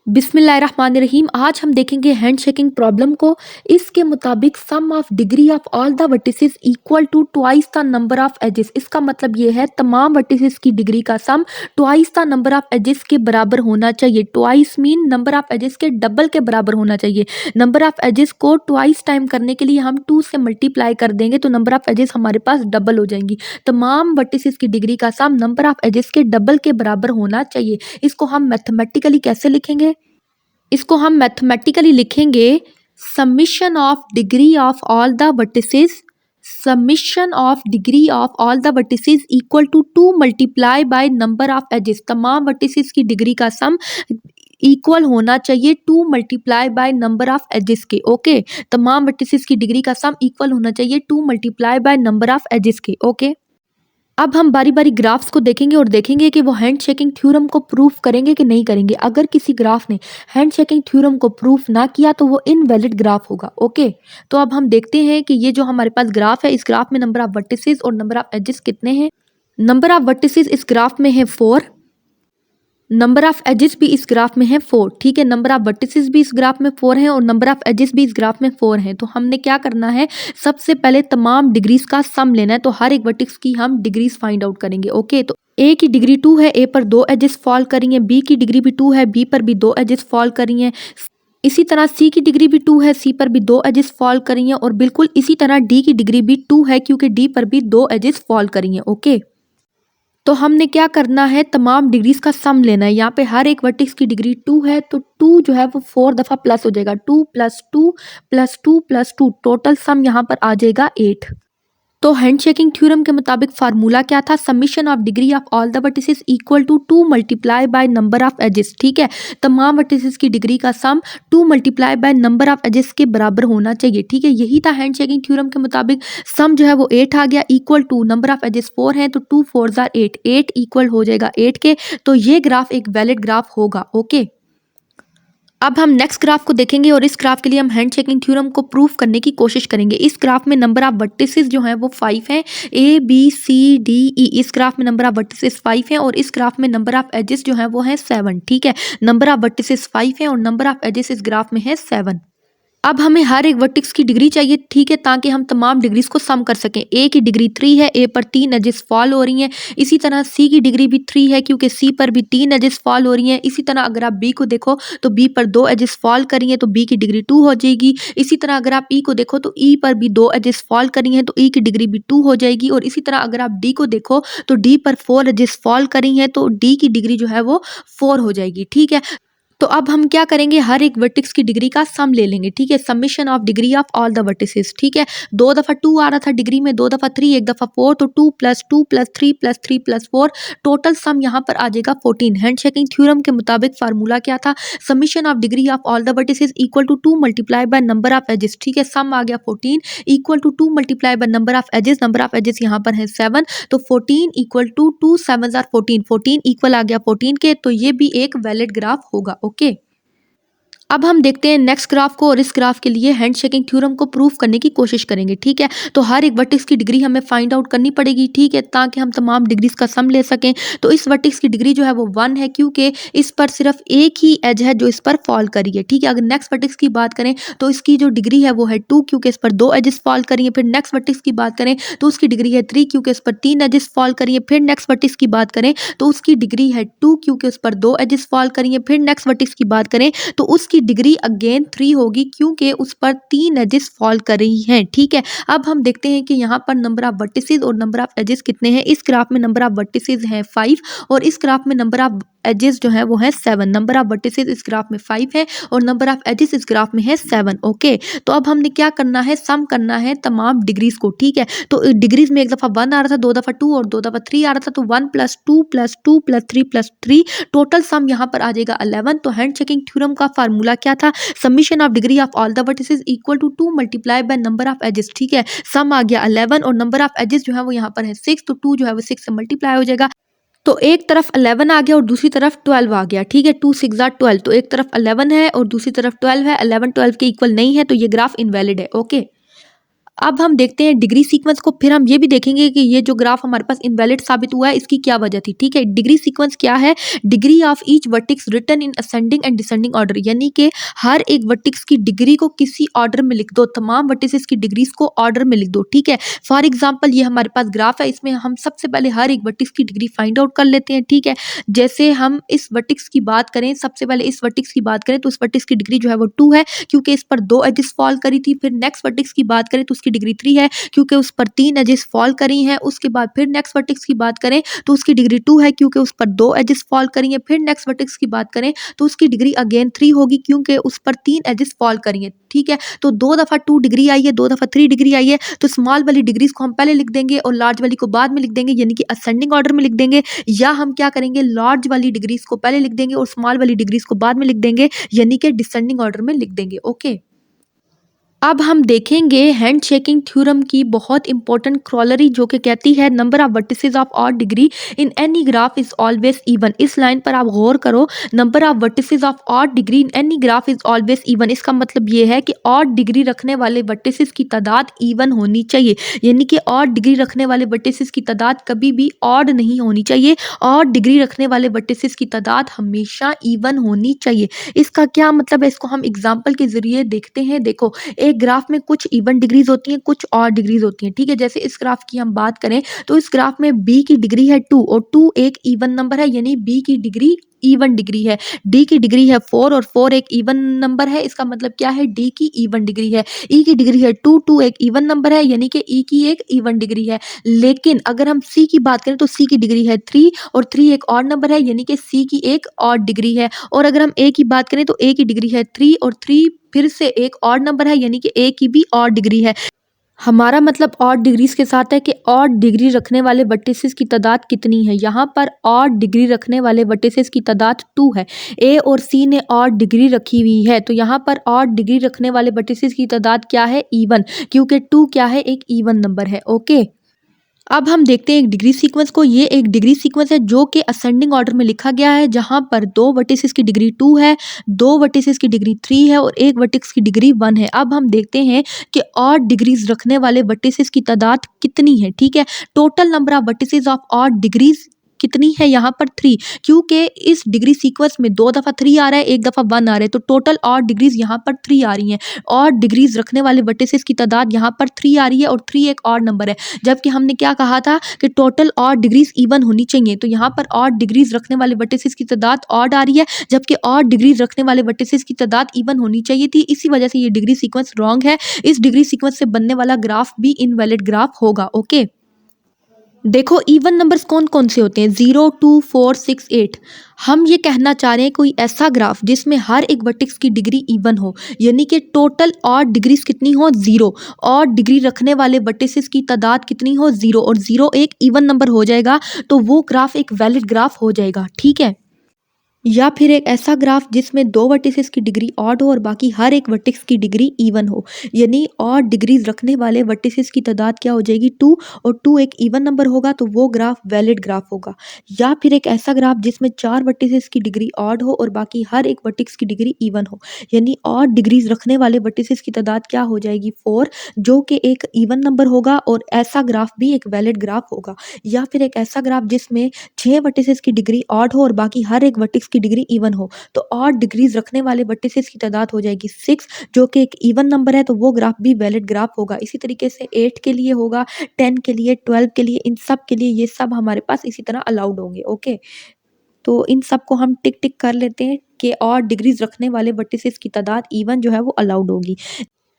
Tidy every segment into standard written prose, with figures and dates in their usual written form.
बिस्मिल्लाहिर्रहमानिर्रहीम। आज हम देखेंगे हैंड शेकिंग प्रॉब्लम को। इसके मुताबिक sum of degree of all the vertices equal to twice the number of edges. इसका मतलब ये है तमाम वर्टिसेस की डिग्री का sum twice the number of edges के बराबर होना चाहिए। Twice mean number of edges के डबल के बराबर होना चाहिए। नंबर ऑफ एजेस को ट्वाइस टाइम करने के लिए हम 2 से मल्टीप्लाई कर देंगे तो नंबर ऑफ एजेस हमारे पास डबल हो जाएंगी। तमाम वर्टिसेस की डिग्री का सम नंबर ऑफ एजेस के डबल के बराबर होना चाहिए। इसको हम मैथमेटिकली कैसे लिखेंगे? इसको हम मैथमेटिकली लिखेंगे summation of degree of all the vertices, summation of degree of all the vertices equal to 2 multiply by number of edges. तमाम वर्टिसेस की डिग्री का सम इक्वल होना चाहिए 2 multiply by number of edges के। Okay, तमाम vertices की degree का sum equal होना चाहिए 2 multiply by number of edges के। ओके, अब हम बारी बारी ग्राफ्स को देखेंगे और देखेंगे कि वो हैंड शेकिंग थ्योरम को प्रूफ करेंगे कि नहीं करेंगे। अगर किसी ग्राफ ने हैंड शेकिंग थ्योरम को प्रूफ ना किया तो वो इनवैलिड ग्राफ होगा। ओके, तो अब हम देखते हैं कि ये जो हमारे पास ग्राफ है, इस ग्राफ में नंबर ऑफ वर्टिसेस और नंबर ऑफ एजेस कितने हैं। नंबर ऑफ वर्टिसेस इस ग्राफ में है 4, नंबर ऑफ एजेस भी इस ग्राफ में है 4। ठीक है, नंबर ऑफ वर्टिसेस भी इस ग्राफ में 4 हैं और नंबर ऑफ एजेस भी इस ग्राफ में 4 हैं। तो हमने क्या करना है, सबसे पहले तमाम डिग्रीज का सम लेना है। तो हर एक वर्टेक्स की हम डिग्रीज फाइंड आउट करेंगे। ओके, तो ए की डिग्री 2 है, ए पर 2 एजेस फॉल कर रही हैं। बी की डिग्री भी 2 है, बी पर भी 2 एजेस फॉल कर रही हैं। इसी तरह सी की डिग्री भी 2 है, सी पर भी 2 एजेस फॉल कर रही हैं। और बिल्कुल इसी तरह डी की डिग्री भी 2 है क्योंकि डी पर भी 2 एजेस फॉल कर रही हैं। ओके, तो हमने क्या करना है, तमाम डिग्रीज का सम लेना है। यहाँ पे हर एक वर्टेक्स की डिग्री 2 है तो 2 जो है वो 4 दफ़ा प्लस हो जाएगा। 2 plus 2 plus 2 plus 2, total sum यहाँ पर आ जाएगा 8। तो हैंड शेकिंग थ्योरम के मुताबिक फार्मूला क्या था, summation of degree of all the vertices equal to 2 multiply by number of edges. ठीक है, तमाम वर्टिसेस की डिग्री का sum 2 multiply by number of edges के बराबर होना चाहिए। ठीक है, यही था हैंड शेकिंग थ्योरम के मुताबिक। सम जो है वो 8 आ गया, equal to number of edges 4 है तो 2 4 जार 8, 8 इक्वल हो जाएगा 8 के। तो ये ग्राफ एक वैलिड ग्राफ होगा। ओके, अब हम नेक्स्ट ग्राफ को देखेंगे और इस ग्राफ के लिए हम हैंड शेकिंग थ्योरम को प्रूफ करने की कोशिश करेंगे। इस ग्राफ में नंबर ऑफ वर्टिसेस जो हैं वो 5 हैं, A B C D E. इस ग्राफ में नंबर ऑफ वर्टिसेस 5 हैं और इस ग्राफ में नंबर ऑफ एजेस जो हैं वो हैं 7। ठीक है, नंबर ऑफ वर्टिसेस 5 हैं और नंबर ऑफ एजेस इस ग्राफ में है 7। अब हमें हर एक वर्टेक्स की डिग्री चाहिए। ठीक है, ताकि हम तमाम डिग्रीज को सम कर सकें। ए की डिग्री 3 है, ए पर 3 एजेस फॉल हो रही हैं। इसी तरह सी की डिग्री भी 3 है क्योंकि सी पर भी 3 एजेस फॉल हो रही हैं। इसी तरह अगर आप बी को देखो तो बी पर 2 एजेस फॉल कर रही हैं तो बी की डिग्री 2 हो जाएगी। इसी तरह अगर आप ई को देखो तो ई पर भी 2 एजेस फॉल कर रही हैं तो ई की डिग्री भी 2 हो जाएगी। और इसी तरह अगर आप डी को देखो तो डी पर 4 एजेस फॉल कर रही हैं तो डी की डिग्री जो है वो 4 हो जाएगी। ठीक है, तो अब हम क्या करेंगे, हर एक वर्टेक्स की डिग्री का सम ले लेंगे। ठीक है, summation of degree of all the vertices. ठीक है, 2 दफ़ा 2 आ रहा था डिग्री में, 2 दफ़ा 3, 1 दफ़ा 4, तो 2 plus 2 plus 3 plus 3 plus 4, total sum यहाँ पर आ जाएगा 14। हैंड शेकिंग थ्योरम के मुताबिक फार्मूला क्या था, summation of degree of all the vertices equal to 2 multiply by number of edges. ठीक है, सम आ गया 14 equal to 2 multiply by number of edges. Number of edges यहाँ पर है 7, तो 14 इक्वल टू 2 7 14, 14 इक्वल आ गया 14 के। तो ये भी एक वैलिड ग्राफ होगा। ओके, अब हम देखते हैं नेक्स्ट ग्राफ को और इस ग्राफ के लिए हैंड शेकिंग थ्योरम को प्रूफ करने की कोशिश करेंगे। ठीक है, तो हर एक वर्टेक्स की डिग्री हमें फाइंड आउट करनी पड़ेगी। ठीक है, ताकि हम तमाम डिग्रीज का सम ले सकें। तो इस वर्टेक्स की डिग्री जो है वो 1 है क्योंकि इस पर सिर्फ एक ही एज है जो इस पर फॉल करी है। ठीक है, अगर नेक्स्ट वर्टेक्स की बात करें तो इसकी जो डिग्री है वो है 2 क्योंकि इस पर 2 एजेस फॉल करी है। फिर नेक्स्ट वर्टेक्स की बात करें तो उसकी डिग्री है 3 क्योंकि इस पर 3 एजेस फॉल करी है। फिर नेक्स्ट वर्टेक्स की बात करें तो उसकी डिग्री है 2 क्योंकि उस पर 2 एजेस फॉल करी है। फिर नेक्स्ट वर्टेक्स की बात करें तो उसकी डिग्री अगेन 3 होगी क्योंकि उस पर 3 एजेस फॉल कर रही हैं। ठीक है, अब हम देखते हैं कि यहाँ पर नंबर ऑफ वर्टिसेस और नंबर ऑफ एजेस कितने हैं। इस ग्राफ में नंबर ऑफ वर्टिसेस हैं 5 और इस ग्राफ में नंबर ऑफ एजेस जो है वो है 7। नंबर ऑफ वर्टिसेस इस ग्राफ में 5 है और नंबर ऑफ एजेस इस ग्राफ में है 7। ओके, तो अब हमने क्या करना है, सम करना है तमाम डिग्रीज को। ठीक है, तो डिग्रीज में 1 दफ़ा 1 आ रहा था, 2 दफ़ा 2 और 2 दफ़ा 3 आ रहा था, तो 1 plus 2 plus 2 plus 3 plus 3, total sum यहाँ पर आ जाएगा 11। तो हैंड शेकिंग थ्योरम का फार्मूला क्या था, summation of degree of all the vertices equal to 2 multiply by number of edges. ठीक है, सम आ गया 11 और नंबर ऑफ एजेस जो है वो यहाँ पर है 6, तो 2 जो है वो 6 से मल्टीप्लाई हो जाएगा। तो एक तरफ 11 आ गया और दूसरी तरफ 12 आ गया। ठीक है, 2 6 12, तो एक तरफ 11 है और दूसरी तरफ 12 है। 11 12 के इक्वल नहीं है तो ये ग्राफ इनवैलिड है। ओके, अब हम देखते हैं डिग्री सीक्वेंस को, फिर हम ये भी देखेंगे कि ये जो ग्राफ हमारे पास इनवैलिड साबित हुआ है इसकी क्या वजह थी। ठीक है, डिग्री सीक्वेंस क्या है? Degree of each vertex written in ascending and descending order, यानी कि हर एक वर्टेक्स की डिग्री को किसी ऑर्डर में लिख दो, तमाम वर्टिसेस की डिग्रीज को ऑर्डर में लिख दो। ठीक है, फॉर एग्जाम्पल ये हमारे पास ग्राफ है, इसमें हम सबसे पहले हर एक वर्टेक्स की डिग्री फाइंड आउट कर लेते हैं। ठीक है, जैसे हम इस वर्टेक्स की बात करें, सबसे पहले इस वर्टेक्स की बात करें तो उस वर्टेक्स की डिग्री जो है वो 2 है, क्योंकि इस पर 2 एजेस फॉल करी थी। फिर नेक्स्ट वर्टेक्स की बात करें तो उसकी डिग्री 3 है, क्योंकि उस पर 3 एजेस फॉल करी हैं। उसके बाद फिर नेक्स्ट वर्टेक्स की बात करें तो उसकी डिग्री 2 है, क्योंकि उस पर 2 एजेस फॉल करी हैं। फिर नेक्स्ट वर्टेक्स की बात करें तो उसकी डिग्री अगेन 3 होगी, क्योंकि उस पर 3 एजेस फॉल करी हैं। ठीक है, तो 2 दफ़ा 2 डिग्री आई है, 2 दफ़ा 3 डिग्री आई है, तो स्मॉल वाली डिग्रीज को हम पहले लिख देंगे और लार्ज वाली को बाद में लिख देंगे, यानी कि असेंडिंग ऑर्डर में लिख देंगे। या हम क्या करेंगे, लार्ज वाली डिग्रीज को पहले लिख देंगे और स्मॉल वाली डिग्रीज को बाद में लिख देंगे, यानी कि डिसेंडिंग ऑर्डर में लिख देंगे। ओके, अब हम देखेंगे हैंड शेकिंग थ्योरम की बहुत इंपॉर्टेंट क्रोलरी, जो कि कहती है number of vertices of odd degree in any graph is always even. इस लाइन पर आप गौर करो, number of vertices of odd degree in any graph is always even. इसका मतलब ये है कि ऑड डिग्री रखने वाले वर्टिसेस की तादाद इवन होनी चाहिए, यानी कि ऑड डिग्री रखने वाले वर्टिसेस की तादाद कभी भी ऑड नहीं होनी चाहिए। ऑड डिग्री रखने वाले वर्टिसेस की तादाद हमेशा इवन होनी चाहिए। इसका क्या मतलब है, इसको हम एग्जाम्पल के जरिए देखते हैं। देखो, एक ग्राफ में कुछ इवन डिग्रीज होती हैं, कुछ ऑड डिग्रीज होती हैं। ठीक है, जैसे इस ग्राफ की हम बात करें तो इस ग्राफ में बी की डिग्री है 2 और 2 एक इवन नंबर है, यानी बी की डिग्री इवन डिग्री है। डी की डिग्री है 4 और 4 एक इवन नंबर है, इसका मतलब क्या है, डी की इवन डिग्री है। ई की डिग्री है 2, 2 एक इवन नंबर है, यानी कि ई की एक इवन डिग्री है। लेकिन अगर हम सी की बात करें तो सी की डिग्री है 3 और 3 एक ऑड नंबर है, यानी कि सी की एक ऑड डिग्री है। और अगर हम ए की बात करें तो ए की डिग्री है 3 और 3 फिर से एक ऑड नंबर है, यानी कि ए की भी ऑड डिग्री है। हमारा मतलब ऑड डिग्रीज के साथ है कि ऑड डिग्री रखने वाले वर्टिसेस की तादाद कितनी है। यहाँ पर ऑड डिग्री रखने वाले वर्टिसेस की तादाद 2 है। ए और सी ने ऑड डिग्री रखी हुई है, तो यहाँ पर ऑड डिग्री रखने वाले वर्टिसेस की तादाद क्या है, इवन, क्योंकि 2 क्या है, एक इवन नंबर है। ओके, अब हम देखते हैं एक डिग्री सीक्वेंस को। ये एक डिग्री सीक्वेंस है जो कि असेंडिंग ऑर्डर में लिखा गया है, जहां पर 2 वर्टिसेस की डिग्री 2 है, 2 वर्टिसेस की डिग्री 3 है और एक वर्टेक्स की डिग्री 1 है। अब हम देखते हैं कि ऑड डिग्रीज रखने वाले वर्टिसेस की तादाद कितनी है। ठीक है, total number of vertices of odd degrees कितनी है, यहाँ पर 3, क्योंकि इस डिग्री सीक्वेंस में 2 दफ़ा 3 आ रहा है, 1 दफ़ा 1 आ रहा है, तो टोटल ऑड डिग्रीज यहाँ पर 3 आ रही हैं। ऑड डिग्रीज रखने वाले वर्टिसेस की तादाद यहाँ पर 3 आ रही है और 3 एक ऑड नंबर है, जबकि हमने क्या कहा था कि टोटल ऑड डिग्रीज इवन होनी चाहिए। तो यहाँ पर ऑड डिग्रीज रखने वाले वर्टिसेस की तादाद ऑड आ रही है, जबकि ऑड डिग्रीज रखने वाले वर्टिसेस की तादाद इवन होनी चाहिए थी। इसी वजह से ये डिग्री सीक्वेंस रॉन्ग है। इस डिग्री सीक्वेंस से बनने वाला ग्राफ भी इनवैलिड ग्राफ होगा। ओके, देखो इवन नंबर्स कौन कौन से होते हैं, 0, 2, 4, 6, 8। हम ये कहना चाह रहे हैं कोई ऐसा ग्राफ जिसमें हर एक वर्टेक्स की डिग्री इवन हो, यानी कि टोटल ऑड डिग्रीज कितनी हो, 0। ऑड डिग्री रखने वाले वर्टिसेस की तादाद कितनी हो, 0, और 0 एक इवन नंबर हो जाएगा, तो वो ग्राफ एक वैलिड ग्राफ हो जाएगा। ठीक है, या फिर एक ऐसा ग्राफ जिसमें 2 वर्टिसेस की डिग्री ऑड हो और बाकी हर एक वर्टेक्स की डिग्री इवन हो, यानी ऑड डिग्रीज रखने वाले वर्टिसेस की तादाद क्या हो जाएगी, 2, और 2 एक इवन नंबर होगा, तो वो ग्राफ वैलिड ग्राफ होगा। या फिर एक ऐसा ग्राफ जिसमें 4 वर्टिसेस की डिग्री ऑड हो और बाकी हर एक वर्टेक्स की डिग्री इवन हो, यानी ऑड डिग्रीज रखने वाले वर्टिसेस की तादाद क्या हो जाएगी, 4, जो कि एक इवन नंबर होगा, और ऐसा ग्राफ भी एक वैलिड ग्राफ होगा। या फिर एक ऐसा ग्राफ जिसमें 6 वर्टिसेस की डिग्री ऑड हो और बाकी हर एक वर्टेक्स की डिग्री इवन हो, तो ऑड डिग्रीज रखने वाले वर्टिसेस की तादाद हो जाएगी 6, जो कि एक इवन नंबर है, तो वो ग्राफ भी वैलिड ग्राफ होगा। इसी तरीके से 8 के लिए होगा, 10 के लिए, 12 के लिए, इन सब के लिए ये सब हमारे पास इसी तरह अलाउड होंगे। ओके, तो इन सब को हम टिक टिक कर लेते हैं कि ऑड डिग्रीज रखने वाले वर्टिसेस की तादाद इवन जो है वो अलाउड होगी।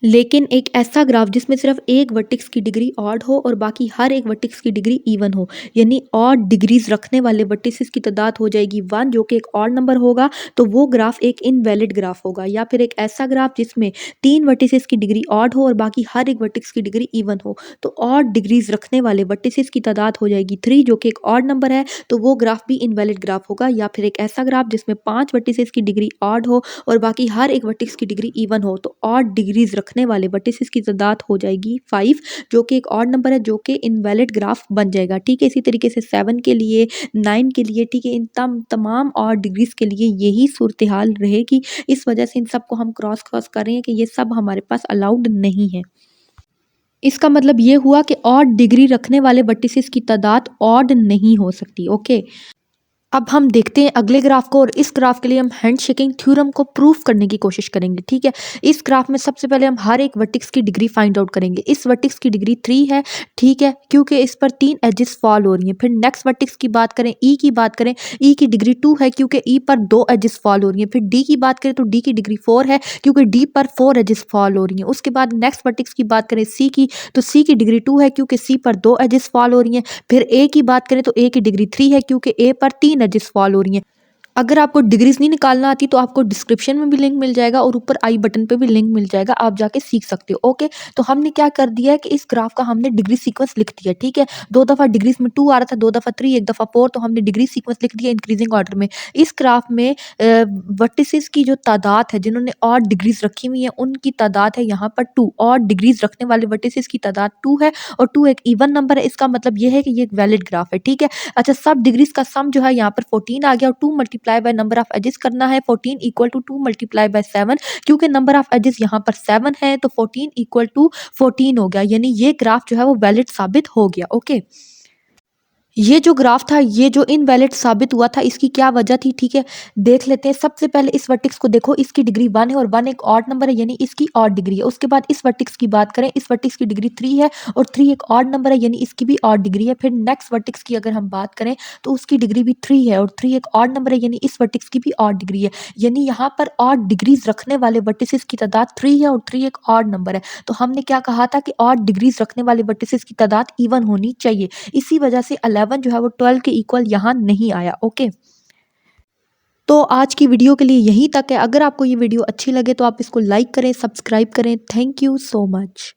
लेकिन एक ऐसा ग्राफ जिसमें सिर्फ एक वर्टेक्स की डिग्री ऑड हो और बाकी हर एक वर्टेक्स की डिग्री इवन हो, यानी ऑड डिग्रीज रखने वाले वर्टिसेस की तादाद हो जाएगी 1, जो कि एक ऑड नंबर होगा, तो वो ग्राफ एक इनवैलिड ग्राफ होगा। या फिर एक ऐसा ग्राफ जिसमें 3 वर्टिसेस की डिग्री ऑड हो और बाकी हर एक वर्टेक्स की डिग्री इवन हो, तो ऑड डिग्रीज रखने वाले वर्टिसेस की तादाद हो जाएगी 3, जो कि एक ऑड नंबर है, तो वो ग्राफ भी इनवैलिड ग्राफ होगा। या फिर एक ऐसा ग्राफ जिसमें 5 वर्टिसेस की डिग्री ऑड हो और बाकी हर एक वर्टेक्स की डिग्री इवन हो, तो ऑड डिग्रीज रखने वाले वर्टिसेस की तादाद हो जाएगी 5, जो कि एक ऑड नंबर है, जो कि इनवैलिड ग्राफ बन जाएगा। ठीक है, इसी तरीके से 7 के लिए, 9 के लिए, ठीक है, इन तमाम ऑड डिग्रीज के लिए यही सूरत हाल रहेगी। इस वजह से इन सबको हम क्रॉस क्रॉस कर रहे हैं कि ये सब हमारे पास अलाउड नहीं है। इसका मतलब ये हुआ कि ऑड डिग्री रखने वाले वर्टिसेस की तादाद ऑड नहीं हो सकती। ओके, अब हम देखते हैं अगले ग्राफ को, और इस ग्राफ के लिए हम हैंडशेकिंग थ्योरम को प्रूफ करने की कोशिश करेंगे। ठीक है, इस ग्राफ में सबसे पहले हम हर एक वर्टेक्स की डिग्री फाइंड आउट करेंगे। इस वर्टेक्स की डिग्री 3 है, ठीक है, क्योंकि इस पर 3 एजेस फॉल हो रही हैं। फिर नेक्स्ट वर्टेक्स की बात करें, ई की बात करें, ई की डिग्री 2 है क्योंकि ई पर 2 एजेस फॉल हो रही हैं। फिर डी की बात करें तो डी की डिग्री 4 है क्योंकि डी पर 4 एजेस फॉल हो रही हैं। उसके बाद नेक्स्ट वर्टेक्स की बात करें सी की, तो सी की डिग्री 2 है क्योंकि सी पर 2 एजेस फॉल हो रही हैं। फिर ए की बात करें तो ए की डिग्री 3 है क्योंकि ए पर 3 एजेस फॉल हो रही हैं। अगर आपको डिग्रीज नहीं निकालना आती तो आपको डिस्क्रिप्शन में भी लिंक मिल जाएगा और ऊपर आई बटन पे भी लिंक मिल जाएगा, आप जाके सीख सकते हो। ओके, तो हमने क्या कर दिया है कि इस ग्राफ का हमने डिग्री सीक्वेंस लिख दिया। ठीक है, 2 दफ़ा डिग्रीज में 2 आ रहा था, 2 दफ़ा 3, 1 दफ़ा 4, तो हमने डिग्री सीक्वेंस लिख दिया इंक्रीजिंग ऑर्डर में। इस ग्राफ में वर्टिसेस की जो तादाद है जिन्होंने ऑड डिग्रीज रखी हुई है उनकी तादाद है यहाँ पर 2। ऑड डिग्रीज रखने वाले वर्टिसेस की तादाद 2 है और 2 एक इवन नंबर है। इसका मतलब ये है कि ये एक वैलिड ग्राफ है। ठीक है, अच्छा, सब डिग्रीज का सम जो है यहाँ पर 14 आ गया और 2 multiply by number of edges करना है। 14 इक्वल टू 2 मल्टीप्लाई बाय 7, क्योंकि नंबर ऑफ एजेस यहाँ पर 7 है तो 14 इक्वल टू 14 हो गया, यानी ये ग्राफ जो है वो वैलिड साबित हो गया। ओके, ये जो ग्राफ था, ये जो इनवैलिड साबित हुआ था, इसकी क्या वजह थी? ठीक है, देख लेते हैं। सबसे पहले इस वर्टेक्स को देखो, इसकी डिग्री 1 है और 1 एक ऑड नंबर है, यानी इसकी ऑड डिग्री है। उसके बाद इस वर्टेक्स की बात करें, इस वर्टेक्स की डिग्री 3 है और 3 एक ऑड नंबर है, यानी इसकी भी ऑड डिग्री है। फिर नेक्स्ट वर्टेक्स की अगर हम बात करें तो उसकी डिग्री भी 3 है और 3 एक ऑड नंबर है, यानी इस वर्टेक्स की भी ऑड डिग्री है। यानी यहाँ पर ऑड डिग्रीज रखने वाले वर्टिसेस की तादाद 3 है और 3 एक ऑड नंबर है। तो हमने क्या कहा था कि ऑड डिग्रीज रखने वाले वर्टिसेस की तादाद इवन होनी चाहिए। इसी वजह से 11 जो है वो 12 के इक्वल यहाँ नहीं आया। ओके, तो आज की वीडियो के लिए यहीं तक है। अगर आपको ये वीडियो अच्छी लगे तो आप इसको लाइक करें, सब्सक्राइब करें। Thank you so much.